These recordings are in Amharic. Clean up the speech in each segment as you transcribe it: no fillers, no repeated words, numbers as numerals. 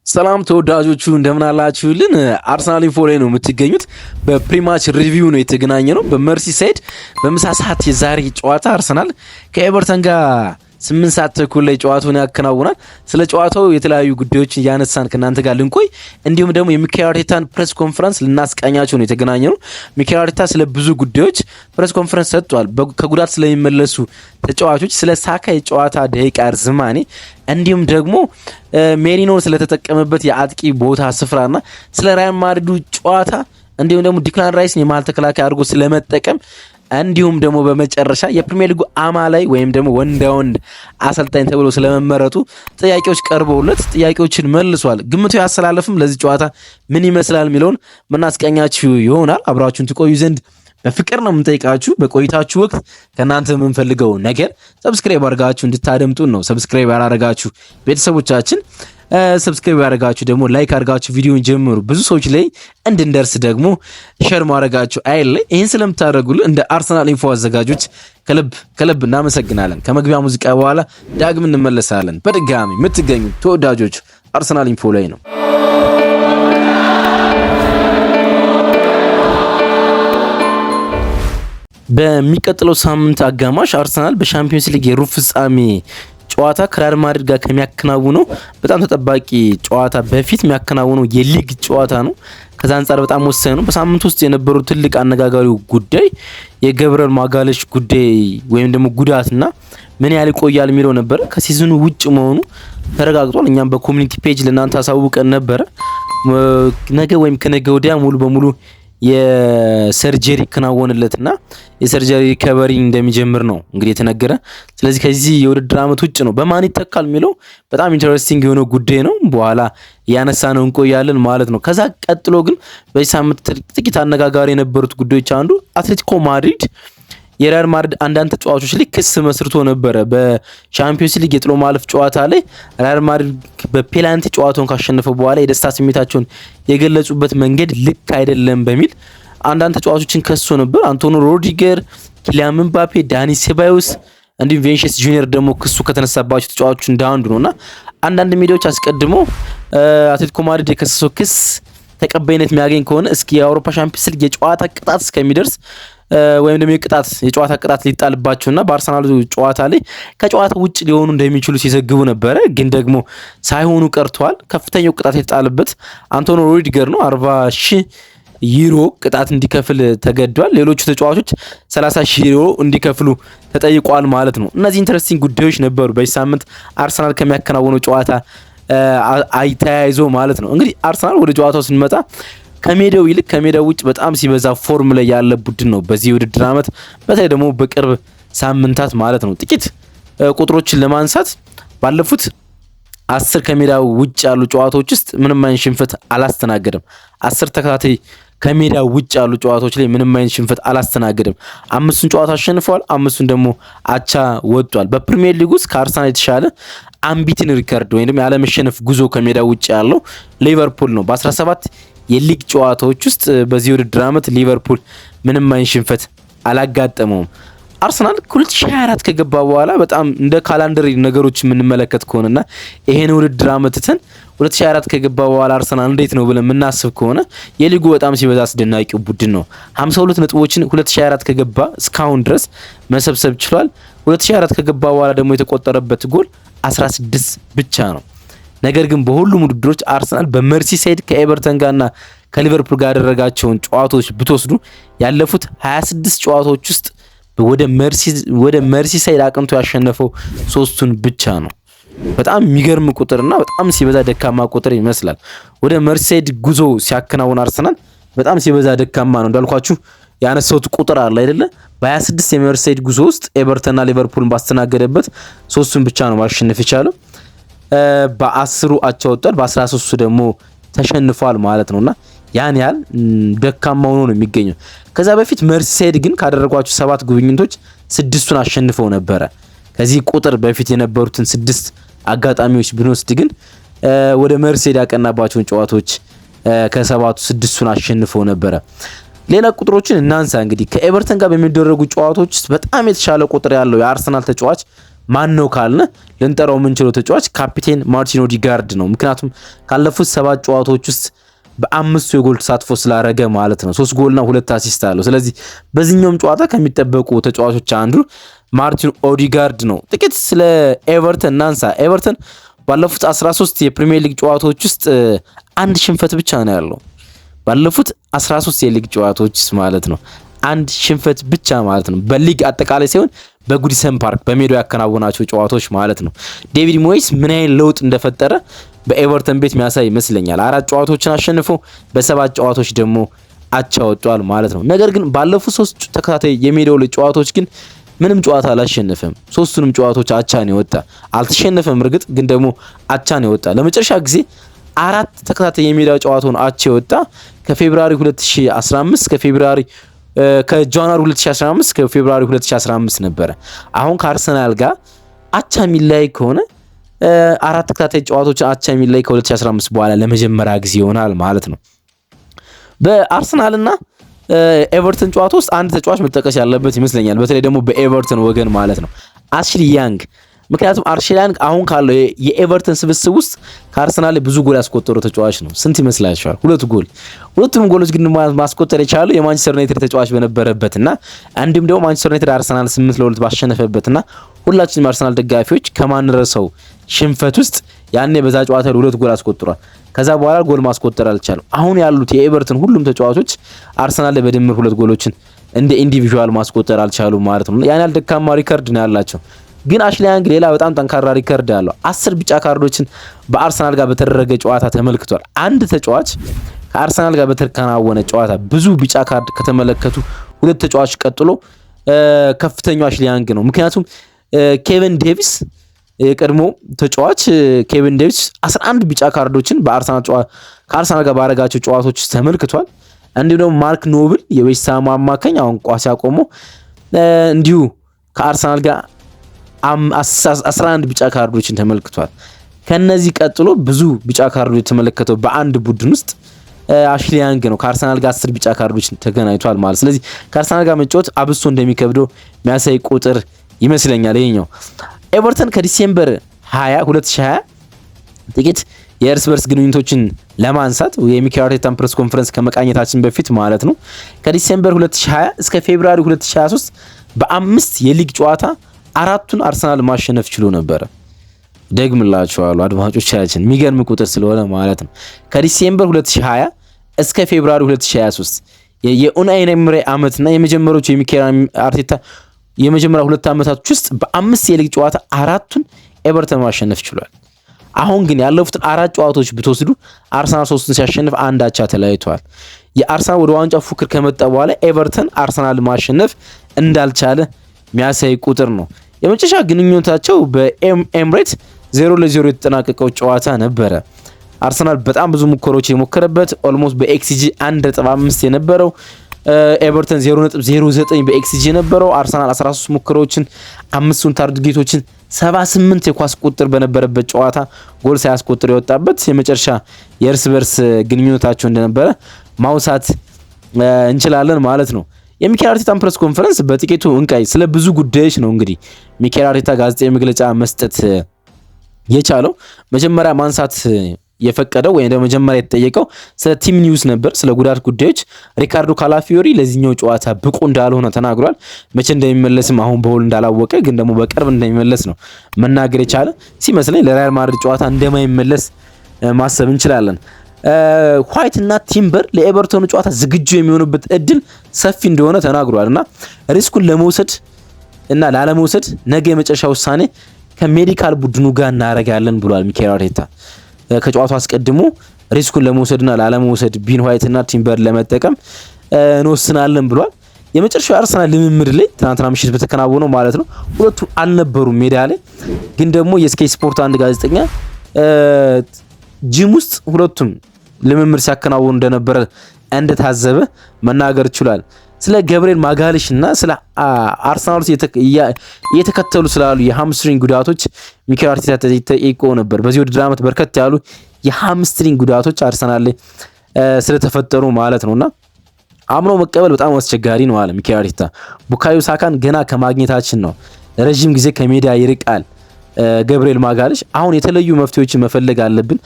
ሰላም ተወዳጆቹ እንደምን አላችሁልን? አርሰናል ኢንፎ ላይ ነው የምትገኙት። በፕሪማች ሪቪው ነው የተገናኘ ነው። በመርሲሳይድ በምሳ ሰዓት የዛሬ ጨዋታ አርሰናል ከኤቨርተን ጋር 8 ሰዓት ተኩል ላይ ጨዋታውን ያከናውናል። ስለ ጨዋታው የተለያዩ ጉዳዮችን እያነሳን ከናንተ ጋር ልንቆይ እንዲሁም ደግሞ የሚካኤል አርቴታን ፕሬስ ኮንፈረንስ ልናስቃኛቸው ነው የተገናኘ ነው። ሚካኤል አርቴታ ስለ ብዙ ጉዳዮች ፕሬስ ኮንፈረንስ ሰጥቷል። ከጉዳት ስለሚመለሱ ተጫዋቾች፣ ስለ ሳካ የጨዋታ ደቂቃ ርዝማኔ እንዲሁም ደግሞ ሜሪኖ ስለተጠቀመበት የአጥቂ ቦታ ስፍራና ስለ ሪያል ማድሪዱ ጨዋታ እንዲሁም ደግሞ ዲክላን ራይስን የመሃል ተከላካይ አድርጎ ስለመጠቀም እንዲሁም ደግሞ በመጨረሻ የፕሪሚየር ሊጉ አማላይ ወይም ደግሞ ወንዳ ወንድ አሰልጣኝ ተብሎ ስለመመረጡ ጥያቄዎች ቀርበውለት ጥያቄዎችን መልሷል። ግምቱ ያሰላለፍም ለዚህ ጨዋታ ምን ይመስላል የሚለውን ምናስቀኛችሁ ይሆናል። አብራችሁን ትቆዩ ዘንድ በፍቅር ነው የምንጠይቃችሁ። በቆይታችሁ ወቅት ከናንተ የምንፈልገው ነገር ሰብስክራይብ አድርጋችሁ እንድታደምጡን ነው። ሰብስክራይብ ያላደረጋችሁ ቤተሰቦቻችን ሰብስክራይብ ያደርጋችሁ ደግሞ ላይክ አድርጋችሁ ቪዲዮን ጀምሩ። ብዙ ሰዎች ላይ እንድንደርስ ደግሞ ሼር ማድረጋችሁ አይለይ። ይህን ስለምታደርጉልን እንደ አርሰናል ኢንፎ አዘጋጆች ከልብ እናመሰግናለን። ከመግቢያ ሙዚቃ በኋላ ዳግም እንመለሳለን። በድጋሚ የምትገኙ ተወዳጆች አርሰናል ኢንፎ ላይ ነው። በሚቀጥለው ሳምንት አጋማሽ አርሰናል በሻምፒዮንስ ሊግ የሩብ ፍጻሜ ጨዋታ ከሪያል ማድሪድ ጋር ከሚያከናውነው በጣም ተጠባቂ ጨዋታ በፊት የሚያከናውነው የሊግ ጨዋታ ነው። ከዛ አንጻር በጣም ወሳኝ ነው። በሳምንት ውስጥ የነበሩ ትልቅ አነጋጋሪው ጉዳይ የገብረል ማጋለሽ ጉዳይ ወይም ደግሞ ጉዳትና ምን ያህል ይቆያል የሚለው ነበር። ከሲዝኑ ውጭ መሆኑ ተረጋግጧል። እኛም በኮሚኒቲ ፔጅ ለእናንተ አሳውቀን ነበረ። ነገ ወይም ከነገ ወዲያ ሙሉ በሙሉ የሰርጀሪ ከናወንለትና የሰርጀሪ ሪከቨሪ እንደሚጀምር ነው እንግዲህ የተነገረ። ስለዚህ ከዚህ የውድድር ዓመት ውጭ ነው። በማን ይተካል የሚለው በጣም ኢንተረስቲንግ የሆነ ጉዳይ ነው። በኋላ ያነሳ ነው እንቆያለን ማለት ነው። ከዛ ቀጥሎ ግን በዚህ ሳምንት ጥቂት አነጋጋሪ የነበሩት ጉዳዮች አንዱ አትሌቲኮ ማድሪድ የሪያል ማድሪድ አንዳንድ ተጫዋቾች ላይ ክስ መስርቶ ነበረ። በሻምፒዮንስ ሊግ የጥሎ ማለፍ ጨዋታ ላይ ሪያል ማድሪድ በፔናልቲ ጨዋታውን ካሸነፈ በኋላ የደስታ ስሜታቸውን የገለጹበት መንገድ ልክ አይደለም በሚል አንዳንድ ተጫዋቾችን ከሶ ነበር። አንቶኒዮ ሩዲገር፣ ኪሊያን ምባፔ፣ ዳኒ ሴባዮስ እንዲሁም ቪኒሲየስ ጁኒየር ደግሞ ክሱ ከተነሳባቸው ተጫዋቾች እንዳንዱ ነውና አንዳንድ ሚዲያዎች አስቀድሞ አትሌቲኮ ማድሪድ የከሰሰው ክስ ተቀባይነት የሚያገኝ ከሆነ እስኪ የአውሮፓ ሻምፒዮንስ ሊግ የጨዋታ ቅጣት እስከሚደርስ ወይም ደግሞ የጨዋታ ቅጣት ሊጣልባቸውና በአርሰናል ጨዋታ ላይ ከጨዋታ ውጭ ሊሆኑ እንደሚችሉ ሲዘግቡ ነበረ። ግን ደግሞ ሳይሆኑ ቀርተዋል። ከፍተኛው ቅጣት የተጣለበት አንቶኒዮ ሩዲገር ነው። 40,000 ዩሮ ቅጣት እንዲከፍል ተገዷል። ሌሎቹ ተጫዋቾች 30,000 ዩሮ እንዲከፍሉ ተጠይቋል ማለት ነው። እነዚህ ኢንተረስቲንግ ጉዳዮች ነበሩ በዚህ ሳምንት አርሰናል ከሚያከናውነው ጨዋታ ተያይዞ ማለት ነው። እንግዲህ አርሰናል ወደ ጨዋታው ስንመጣ ከሜዳው ይልቅ ከሜዳው ውጭ በጣም ሲበዛ ፎርም ላይ ያለ ቡድን ነው በዚህ ውድድር ዓመት፣ በተለይ ደግሞ በቅርብ ሳምንታት ማለት ነው። ጥቂት ቁጥሮችን ለማንሳት ባለፉት 10 ከሜዳው ውጭ ያሉ ጨዋታዎች ውስጥ ምንም አይነት ሽንፈት አላስተናገደም። 10 ተከታታይ ከሜዳው ውጭ ያሉ ጨዋታዎች ላይ ምንም አይነት ሽንፈት አላስተናገደም። 5ቱን ጨዋታ አሸንፈዋል፣ 5ቱን ደግሞ አቻ ወጥቷል። በፕሪሚየር ሊግ ውስጥ ከአርሰናል የተሻለ አምቢትን ሪከርድ ወይም ደግሞ ያለመሸነፍ ጉዞ ከሜዳው ውጭ ያለው ሊቨርፑል ነው። በ17 የሊግ ጨዋታዎች ውስጥ በዚህ ውድድር ዓመት ሊቨርፑል ምንም አይነት ሽንፈት አላጋጠመውም። አርሰናል 2024 ከገባ በኋላ በጣም እንደ ካላንደር ነገሮች የምንመለከት ከሆነና ይሄን ውድድር ዓመት ትተን 2024 ከገባ በኋላ አርሰናል እንዴት ነው ብለን የምናስብ ከሆነ የሊጉ በጣም ሲበዛ አስደናቂው ቡድን ነው። 52 ነጥቦችን 2024 ከገባ እስካሁን ድረስ መሰብሰብ ችሏል። 2024 ከገባ በኋላ ደግሞ የተቆጠረበት ጎል 16 ብቻ ነው። ነገር ግን በሁሉም ውድድሮች አርሰናል በመርሲሳይድ ከኤቨርተን ጋርና ከሊቨርፑል ጋር ያደረጋቸውን ጨዋታዎች ብትወስዱ ያለፉት 26 ጨዋታዎች ውስጥ ወደ መርሲሳይድ አቅንቶ ያሸነፈው 3ቱን ብቻ ነው። በጣም የሚገርም ቁጥርና በጣም ሲበዛ ደካማ ቁጥር ይመስላል። ወደ መርሲሳይድ ጉዞ ሲያከናውን አርሰናል በጣም ሲበዛ ደካማ ነው። እንዳልኳችሁ ያነሳውት ቁጥር አለ አይደለ? በ26 የመርሲሳይድ ጉዞ ውስጥ ኤቨርተንና ሊቨርፑልን ባስተናገደበት 3ቱን ብቻ ነው ማሸነፍ የቻለው። በ10ሩ አቻ ወጥቷል፣ በ13ቱ ደግሞ ተሸንፏል ማለት ነውና ያን ያህል ደካማ ሆኖ ነው የሚገኘው። ከዛ በፊት መርሲሳይድ ግን ካደረጓቸው 7 ጉብኝቶች 6ቱን አሸንፈው ነበረ። ከዚህ ቁጥር በፊት የነበሩትን 6 አጋጣሚዎች ብንወስድ ግን ወደ መርሲሳይድ ያቀናባቸውን ጨዋታዎች ከ7ቱ 6ቱን አሸንፈው ነበረ። ሌላ ቁጥሮችን እናንሳ። እንግዲህ ከኤቨርተን ጋር በሚደረጉ ጨዋታዎች ውስጥ በጣም የተሻለ ቁጥር ያለው የአርሰናል ተጫዋች ማን ነው ካልነ ልንጠራው የምንችለው ተጫዋች ካፒቴን ማርቲን ኦዲጋርድ ነው። ምክንያቱም ካለፉት 7 ጨዋታዎች ውስጥ በ5 የጎል ተሳትፎ ስላረገ ማለት ነው። 3 ጎልና 2 አሲስት አለው። ስለዚህ በዚህኛውም ጨዋታ ከሚጠበቁ ተጫዋቾች አንዱ ማርቲን ኦዲጋርድ ነው። ጥቂት ስለ ኤቨርተን እናንሳ። ኤቨርተን ባለፉት 13 የፕሪሚየር ሊግ ጨዋታዎች ውስጥ አንድ ሽንፈት ብቻ ነው ያለው። ባለፉት 13 የሊግ ጨዋታዎች ማለት ነው አንድ ሽንፈት ብቻ ማለት ነው። በሊግ አጠቃላይ ሳይሆን በጉዲሰን ፓርክ በሜዳው ያከናወናቸው ጨዋታዎች ማለት ነው። ዴቪድ ሞይስ ምን አይነት ለውጥ እንደፈጠረ በኤቨርተን ቤት የሚያሳይ ይመስለኛል። 4 ጨዋታዎችን አሸንፎ በ7 ጨዋታዎች ደግሞ አቻ ወጥቷል ማለት ነው። ነገር ግን ባለፉት 3 ተከታታይ የሜዳው ላይ ጨዋታዎች ግን ምንም ጨዋታ አላሸነፈም። 3ቱንም ጨዋታዎች አቻ ነው የወጣ። አልተሸነፈም እርግጥ ግን ደግሞ አቻ ነው የወጣ። ለመጨረሻ ጊዜ 4 ተከታታይ የሜዳው ጨዋታውን አቻ የወጣ ከፌብሩዋሪ 2015 ከጃንዋሪ 2015 ከፌብሩዋሪ 2015 ነበረ። አሁን ከአርሰናል ጋር አቻ የሚለያይ ከሆነ 4 ተከታታይ ጨዋታዎችን አቻ የሚለያይ ከ2015 በኋላ ለመጀመሪያ ጊዜ ይሆናል ማለት ነው። በአርሰናልና ኤቨርተን ጨዋታ ውስጥ አንድ ተጫዋች መጠቀስ ያለበት ይመስለኛል። በተለይ ደግሞ በኤቨርተን ወገን ማለት ነው አሽሊ ያንግ። ምክንያቱም አሽሊ ያንግ አሁን ካለው የኤቨርተን ስብስብ ውስጥ ከአርሰናል ብዙ ጎል ያስቆጠረው ተጫዋች ነው። ስንት ይመስላችኋል? 2 ጎል። ሁለቱም ጎሎች ግን ማስቆጠር የቻለው የማንቸስተር ዩናይትድ ተጫዋች በነበረበትና እንዲሁም ደግሞ ማንቸስተር ዩናይትድ አርሰናል 8-2 ባሸነፈበትና ሁላችንም አርሰናል ደጋፊዎች ከማንረሳው ሽንፈት ውስጥ ያኔ በዛ ጨዋታ 2 ጎል አስቆጥሯል። ከዛ በኋላ ጎል ማስቆጠር አልቻለም። አሁን ያሉት የኤቨርተን ሁሉም ተጫዋቾች አርሰናል ላይ በድምር 2 ጎሎችን እንደ ኢንዲቪጁዋል ማስቆጠር አልቻሉም ማለት ነው። ያን ያህል ደካማ ሪከርድ ነው ያላቸው። ግን አሽሊ ያንግ ሌላ በጣም ጠንካራ ሪከርድ አለው። 10 ቢጫ ካርዶችን በአርሰናል ጋር በተደረገ ጨዋታ ተመልክቷል። አንድ ተጫዋች ከአርሰናል ጋር በተከናወነ ጨዋታ ብዙ ቢጫ ካርድ ከተመለከቱ 2 ተጫዋች ቀጥሎ ከፍተኛው አሽሊ ያንግ ነው። ምክንያቱም ኬቨን ዴቪስ የቀድሞ ተጫዋች ኬቨን ዴቪስ 11 ቢጫ ካርዶችን ከአርሰናል ጋር ባረጋቸው ጨዋታዎች ተመልክቷል። እንዲሁም ደግሞ ማርክ ኖብል የዌስት ሃም አማካኝ አሁን ኳስ ያቆሙ እንዲሁ ከአርሰናል ጋር 11 ቢጫ ካርዶችን ተመልክቷል። ከነዚህ ቀጥሎ ብዙ ቢጫ ካርዶች የተመለከተው በአንድ ቡድን ውስጥ አሽሊ ያንግ ነው። ከአርሰናል ጋር 10 ቢጫ ካርዶችን ተገናኝቷል ማለት። ስለዚህ ከአርሰናል ጋር መጫወት አብሶ እንደሚከብደው የሚያሳይ ቁጥር ይመስለኛል ይሄኛው። ኤቨርተን ከዲሴምበር 2020 ጥቂት የእርስ በርስ ግንኙነቶችን ለማንሳት የሚኬል አርቴታን ፕሬስ ኮንፈረንስ ከመቃኘታችን በፊት ማለት ነው ከዲሴምበር 2020 እስከ ፌብሩዋሪ 2023 በ5 የሊግ ጨዋታ 4ቱን አርሰናል ማሸነፍ ችሎ ነበር። ደግምላችኋለሁ አድማጮቻችን፣ የሚገርም ቁጥር ስለሆነ ማለት ነው። ከዲሴምበር 2020 እስከ ፌብሩዋሪ 2023 የኡናይ ኤምሬ ዓመትና የመጀመሪያዎቹ የሚኬል አርቴታ የመጀመሪያ 2 ዓመታቶች ውስጥ በ5 የሊግ ጨዋታ 4ቱን ኤቨርተን ማሸነፍ ችሏል። አሁን ግን ያለፉትን 4 ጨዋታዎች ብትወስዱ አርሰናል 3ቱን ሲያሸንፍ አንድ አቻ ተለያይቷል። የአርሰናል ወደ ዋንጫ ፉክክር ከመጣ በኋላ ኤቨርተን አርሰናል ማሸነፍ እንዳልቻለ የሚያሳይ ቁጥር ነው። የመጨረሻ ግንኙነታቸው በኤምሬት 0-0 የተጠናቀቀው ጨዋታ ነበረ። አርሰናል በጣም ብዙ ሙከሮች የሞከረበት ኦልሞስት በኤክስጂ 1.5 የነበረው ኤቨርተን 0.09 በኤክስጂ የነበረው አርሰናል 13 ሙከሮችን 5ቱን ታርጌቶችን 78 የኳስ ቁጥር በነበረበት ጨዋታ ጎል ሳያስቆጥር የወጣበት የመጨረሻ የእርስ በርስ ግንኙነታቸው እንደነበረ ማውሳት እንችላለን ማለት ነው። የሚኬል አርቴታን ፕሬስ ኮንፈረንስ በጥቂቱ እንቃይ ስለ ብዙ ጉዳዮች ነው እንግዲህ ሚኬል አርቴታ ጋዜጣዊ መግለጫ መስጠት የቻለው። መጀመሪያ ማንሳት የፈቀደው ወይ ደግሞ መጀመሪያ የተጠየቀው ስለ ቲም ኒውስ ነበር፣ ስለ ጉዳት ጉዳዮች። ሪካርዶ ካላፊዮሪ ለዚህኛው ጨዋታ ብቁ እንዳልሆነ ተናግሯል። መቼ እንደሚመለስም አሁን በውል እንዳላወቀ ግን ደግሞ በቅርብ እንደሚመለስ ነው መናገር የቻለ ሲመስለኝ። ለሪያል ማድሪድ ጨዋታ እንደማይመለስ ማሰብ እንችላለን። ዋይት እና ቲምበር ለኤቨርተኑ ጨዋታ ዝግጁ የሚሆኑበት እድል ሰፊ እንደሆነ ተናግሯል እና ሪስኩን ለመውሰድ እና ላለመውሰድ ነገ የመጨረሻ ውሳኔ ከሜዲካል ቡድኑ ጋር እናደርጋለን ብሏል ሚኬል አርቴታ። ከጨዋታው አስቀድሞ ሪስኩን ለመውሰድና ላለመውሰድ ቢን ዋይት እና ቲምበር ለመጠቀም እንወስናለን ብሏል። የመጨረሻው አርሰናል ልምምድ ላይ ትናንትና ምሽት በተከናወነው ማለት ነው ሁለቱ አልነበሩም ሜዳ ላይ። ግን ደግሞ የስካይ ስፖርት አንድ ጋዜጠኛ ጂም ውስጥ ሁለቱም ልምምድ ሲያከናውኑ እንደነበረ እንደታዘበ መናገር ችሏል። ስለ ገብርኤል ማጋሊሽ እና ስለ አርሰናል እየተከተሉ ስላሉ የሃምስትሪንግ ጉዳቶች ሚኬል አርቴታ ተጠይቆ ነበር። በዚህ ውድድር ዓመት በርከት ያሉ የሃምስትሪንግ ጉዳቶች አርሰናል ላይ ስለተፈጠሩ ማለት ነውና አምኖ መቀበል በጣም አስቸጋሪ ነው አለ ሚኬል አርቴታ። ቡካዮ ሳካን ገና ከማግኘታችን ነው ለረጅም ጊዜ ከሜዳ ይርቃል ገብርኤል ማጋለሽ። አሁን የተለዩ መፍትሄዎችን መፈለግ አለብን።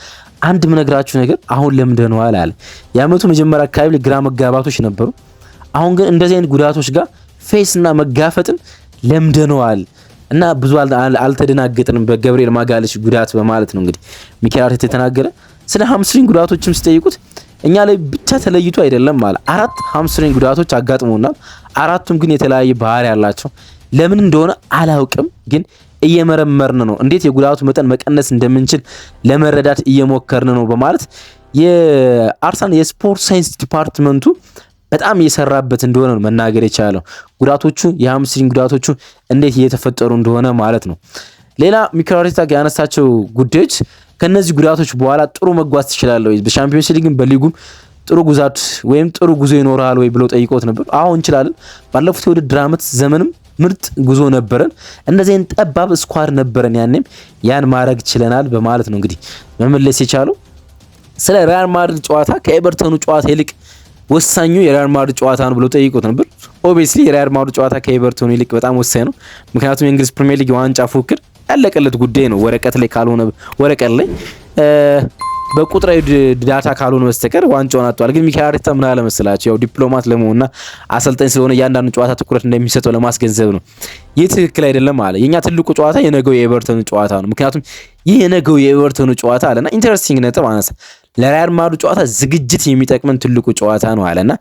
አንድ ምነግራችሁ ነገር አሁን ለምደነዋል አለ። የአመቱ መጀመሪያ አካባቢ ግራ መጋባቶች ነበሩ። አሁን ግን እንደዚህ አይነት ጉዳቶች ጋር ፌስ እና መጋፈጥን ለምደነዋል እና ብዙ አልተደናገጥንም በገብርኤል ማጋለሽ ጉዳት በማለት ነው እንግዲህ ሚኬል አርቴታ የተናገረ። ስለ ሃምስትሪንግ ጉዳቶችም ሲጠይቁት እኛ ላይ ብቻ ተለይቶ አይደለም ማለት 4 ሃምስትሪንግ ጉዳቶች አጋጥሞናል። 4ቱም ግን የተለያየ ባህሪ ያላቸው ለምን እንደሆነ አላውቅም፣ ግን እየመረመርን ነው፣ እንዴት የጉዳቱ መጠን መቀነስ እንደምንችል ለመረዳት እየሞከርን ነው በማለት የአርሰናል የስፖርት ሳይንስ ዲፓርትመንቱ በጣም እየሰራበት እንደሆነ ነው መናገር የቻለው። ጉዳቶቹ የሃምስትሪንግ ጉዳቶቹ እንዴት እየተፈጠሩ እንደሆነ ማለት ነው። ሌላ ሚኬል አርቴታ ያነሳቸው ጉዳዮች ከነዚህ ጉዳቶች በኋላ ጥሩ መጓዝ ትችላለህ ወይ፣ በሻምፒዮንስ ሊግም በሊጉም ጥሩ ጉዛት ወይም ጥሩ ጉዞ ይኖራል ወይ ብሎ ጠይቆት ነበር። አሁን እንችላለን። ባለፉት የውድድር ዓመት ዘመንም ምርጥ ጉዞ ነበረን፣ እንደዚህ አይነት ጠባብ ስኳር ነበረን፣ ያኔም ያን ማድረግ ችለናል በማለት ነው እንግዲህ መመለስ የቻለው። ስለ ሪያል ማድሪድ ጨዋታ ከኤቨርተኑ ጨዋታ ይልቅ ወሳኙ የሪያል ማድሪድ ጨዋታ ነው ብሎ ጠይቆት ነበር። ኦብቪየስሊ የሪያል ማድሪድ ጨዋታ ከኤቨርተኑ ይልቅ በጣም ወሳኝ ነው። ምክንያቱም የእንግሊዝ ፕሪሚየር ሊግ ዋንጫ ፉክክር ያለቀለት ጉዳይ ነው። ወረቀት ላይ ካልሆነ ወረቀት ላይ በቁጥራዊ ዳታ ካልሆነ በስተቀር ዋንጫውን አጥቷል። ግን ሚኬል አርቴታ ምን አለ መሰላችሁ፣ ያው ዲፕሎማት ለመሆንና አሰልጣኝ ስለሆነ እያንዳንዱ ጨዋታ ትኩረት እንደሚሰጠው ለማስገንዘብ ነው። ይህ ትክክል አይደለም አለ። የኛ ትልቁ ጨዋታ የነገው የኤቨርተኑ ጨዋታ ነው። ምክንያቱም ይህ የነገው የኤቨርተኑ ጨዋታ አለና ኢንተረስቲንግ ነጥብ አነሳ። ለሪያል ማድሪድ ጨዋታ ዝግጅት የሚጠቅመን ትልቁ ጨዋታ ነው አለና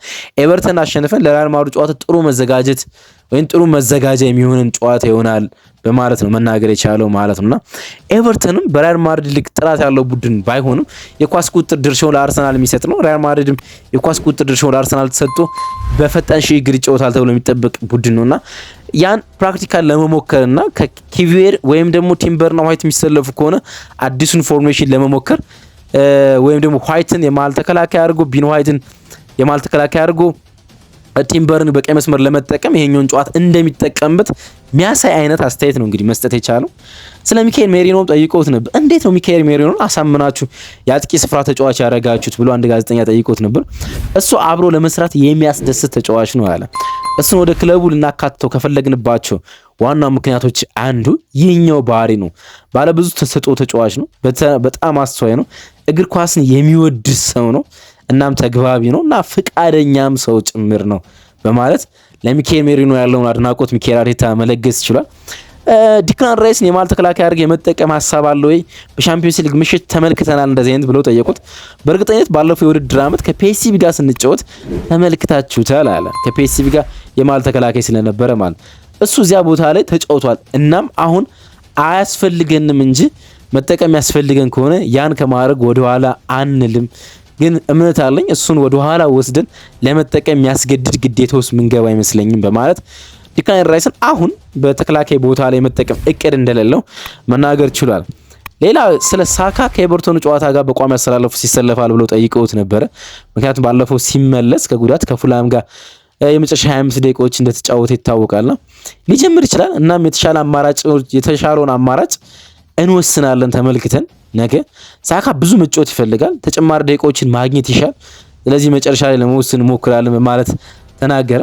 ኤቨርተን አሸንፈን ለሪያል ማድሪድ ጨዋታ ጥሩ መዘጋጀት ወይም ጥሩ መዘጋጃ የሚሆንን ጨዋታ ይሆናል በማለት ነው መናገር የቻለው ማለት ነውና ኤቨርተንም በሪያል ማድሪድ ልክ ጥራት ያለው ቡድን ባይሆንም የኳስ ቁጥጥር ድርሻውን ለአርሰናል የሚሰጥ ነው። ሪያል ማድሪድም የኳስ ቁጥጥር ድርሻውን ለአርሰናል ተሰጥቶ በፈጣን ሽግግር ይጫወታል ተብሎ የሚጠበቅ ቡድን ነውና ያን ፕራክቲካል ለመሞከርና ከኪቪየር ወይም ደግሞ ቲምበርና ዋይት የሚሰለፉ ከሆነ አዲሱን ፎርሜሽን ለመሞከር ወይም ደግሞ ዋይትን የማል ተከላካይ አድርጎ ቢን ዋይትን የማል ተከላካይ አድርጎ ቲምበርን በቀይ መስመር ለመጠቀም ይሄኛውን ጨዋታ እንደሚጠቀምበት ሚያሳይ አይነት አስተያየት ነው እንግዲህ መስጠት የቻለው። ስለ ሚካኤል ሜሪኖ ጠይቆት ነበር። እንዴት ነው ሚካኤል ሜሪኖን አሳምናችሁ የአጥቂ ስፍራ ተጫዋች ያደረጋችሁት ብሎ አንድ ጋዜጠኛ ጠይቆት ነበር። እሱ አብሮ ለመስራት የሚያስደስት ተጫዋች ነው ያለ። እሱን ወደ ክለቡ ልናካትተው ከፈለግንባቸው ዋና ምክንያቶች አንዱ ይህኛው ባህሪ ነው። ባለብዙ ተሰጥኦ ተጫዋች ነው። በጣም አስተዋይ ነው። እግር ኳስን የሚወድ ሰው ነው። እናም ተግባቢ ነው እና ፍቃደኛም ሰው ጭምር ነው በማለት ለሚካኤል ሜሪኖ ያለውን አድናቆት ሚኬል አርቴታ መለገስ ይችላል። ዲክላን ራይስን የማል ተከላካይ አድርገህ የመጠቀም ሀሳብ አለ ወይ? በሻምፒዮንስ ሊግ ምሽት ተመልክተናል እንደዚህ አይነት ብለው ጠየቁት። በእርግጠኝነት ባለፈው የውድድር ዓመት ከፒኤስቪ ጋር ስንጫወት ተመልክታችሁታል አለ። ከፒኤስቪ ጋር የማል ተከላካይ ስለነበረ ማለት እሱ እዚያ ቦታ ላይ ተጫውቷል። እናም አሁን አያስፈልገንም እንጂ መጠቀም ያስፈልገን ከሆነ ያን ከማድረግ ወደኋላ አንልም፣ ግን እምነት አለኝ እሱን ወደኋላ ወስደን ለመጠቀም የሚያስገድድ ግዴታ ውስጥ ምንገባ አይመስለኝም በማለት ዲክላን ራይስን አሁን በተከላካይ ቦታ ላይ መጠቀም እቅድ እንደሌለው መናገር ችሏል። ሌላ ስለ ሳካ ከኤቨርተኑ ጨዋታ ጋር በቋሚ ያሰላለፉ ሲሰለፋል ብለው ጠይቀውት ነበረ። ምክንያቱም ባለፈው ሲመለስ ከጉዳት ከፉላም ጋር የመጨረሻ 25 ደቂቃዎች እንደተጫወተ ይታወቃልና ሊጀምር ይችላል። እናም የተሻለውን አማራጭ እንወስናለን ተመልክተን። ነገ ሳካ ብዙ መጫወት ይፈልጋል፣ ተጨማሪ ደቂቃዎችን ማግኘት ይሻል። ስለዚህ መጨረሻ ላይ ለመወሰን እንሞክራለን በማለት ተናገረ።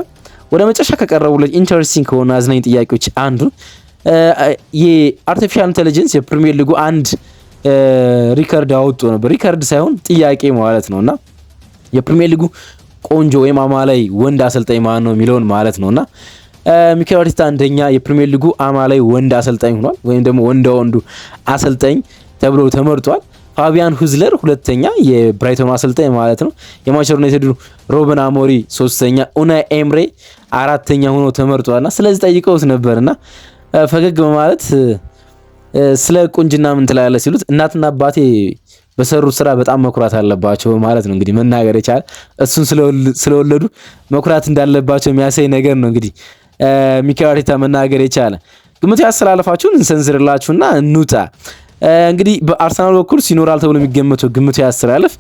ወደ መጨረሻ ከቀረቡለት ኢንተረስቲንግ ከሆነ አዝናኝ ጥያቄዎች አንዱ የአርቲፊሻል ኢንተለጀንስ የፕሪሚየር ሊጉ አንድ ሪከርድ አወጡ ነበር። ሪከርድ ሳይሆን ጥያቄ ማለት ነውና የፕሪሚየር ሊጉ ቆንጆ ወይም አማላይ ወንድ አሰልጣኝ ማን ነው የሚለውን ማለት ነውና ሚኬል አርቴታ አንደኛ የፕሪሚየር ሊጉ አማላይ ወንድ አሰልጣኝ ሆኗል፣ ወይም ደግሞ ወንዱ አሰልጣኝ ተብሎ ተመርጧል። ፋቢያን ሁዝለር ሁለተኛ የብራይተኑ አሰልጣኝ ማለት ነው። የማንቸስተር ዩናይትድ ሮበን አሞሪ ሶስተኛ፣ ኡናይ ኤምሬ አራተኛ ሆኖ ተመርጧልና ስለዚህ ጠይቀውት ነበርና ፈገግ በማለት ስለ ቁንጅና ምን ትላለህ ሲሉት እናትና አባቴ በሰሩት ስራ በጣም መኩራት አለባቸው ማለት ነው እንግዲህ መናገር የቻለ እሱን ስለወለዱ መኩራት እንዳለባቸው የሚያሳይ ነገር ነው እንግዲህ ሚኬል አርቴታ መናገር የቻለ። ግምት ያስተላለፋችሁን እንሰንዝርላችሁና እንውጣ። እንግዲህ በአርሰናል በኩል ሲኖራል ተብሎ የሚገመተው ግምት ያስተላልፍ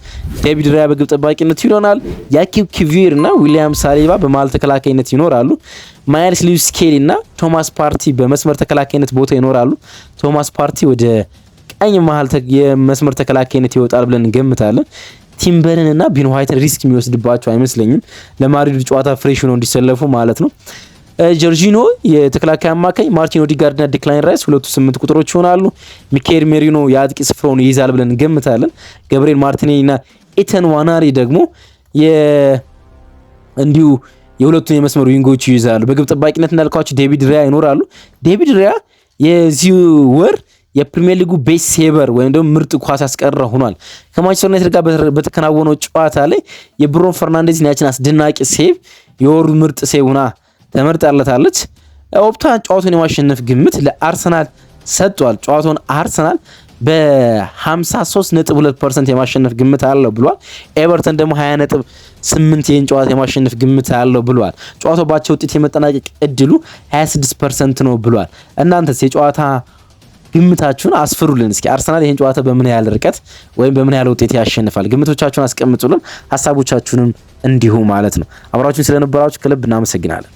ዴቪድ ራያ በግብ ጠባቂነት ይሆናል። ያኪብ ኪቪር እና ዊሊያም ሳሊባ በመሃል ተከላካይነት ይኖራሉ። ማይልስ ሉዊስ ስኬሊ እና ቶማስ ፓርቲ በመስመር ተከላካይነት ቦታ ይኖራሉ። ቶማስ ፓርቲ ወደ ቀኝ መሃል የመስመር ተከላካይነት ይወጣል ብለን እንገምታለን። ቲምበርን እና ቢን ዋይትን ሪስክ የሚወስድባቸው አይመስለኝም። ለማድሪድ ጨዋታ ፍሬሽ ሆነው እንዲሰለፉ ማለት ነው። ጆርጂኖ የተከላካይ አማካኝ፣ ማርቲን ኦዲጋርድና ዲክላይን ራይስ ሁለቱ 8 ቁጥሮች ይሆናሉ። ሚካኤል ሜሪኖ የአጥቂ ስፍራውን ይይዛል ብለን እንገምታለን። ገብርኤል ማርቲኔሊና ኢተን ዋናሪ ደግሞ እንዲሁ የሁለቱን የመስመር ዊንጎች ይይዛሉ። በግብ ጠባቂነት እንዳልኳቸው ዴቪድ ራያ ይኖራሉ። ዴቪድ ራያ የዚህ ወር የፕሪሚየር ሊጉ ቤስት ሴቨር ወይም ደግሞ ምርጥ ኳስ አስቀረ ሆኗል። ከማንቸስተር ዩናይትድ ጋር በተከናወነው ጨዋታ ላይ የብሩኖ ፈርናንዴዝን ያችን አስደናቂ ሴቭ የወሩ ምርጥ ሴቭ ሆና ተመርጣለታለች። ኦፕታ ጨዋታውን የማሸነፍ ግምት ለአርሰናል ሰጥቷል። ጨዋታውን አርሰናል በ53.2% የማሸነፍ ግምት አለው ብሏል። ኤቨርተን ደግሞ 20.8 ይህን ጨዋታ የማሸነፍ ግምት አለው ብሏል። ጨዋታው ባቸው ውጤት የመጠናቀቅ እድሉ 26% ነው ብሏል። እናንተስ የጨዋታ ግምታችሁን አስፍሩልን እስኪ። አርሰናል ይህን ጨዋታ በምን ያህል ርቀት ወይም በምን ያህል ውጤት ያሸንፋል? ግምቶቻችሁን አስቀምጡልን፣ ሀሳቦቻችሁንም እንዲሁ ማለት ነው። አብራችሁን ስለነበራችሁ ከልብ እናመሰግናለን።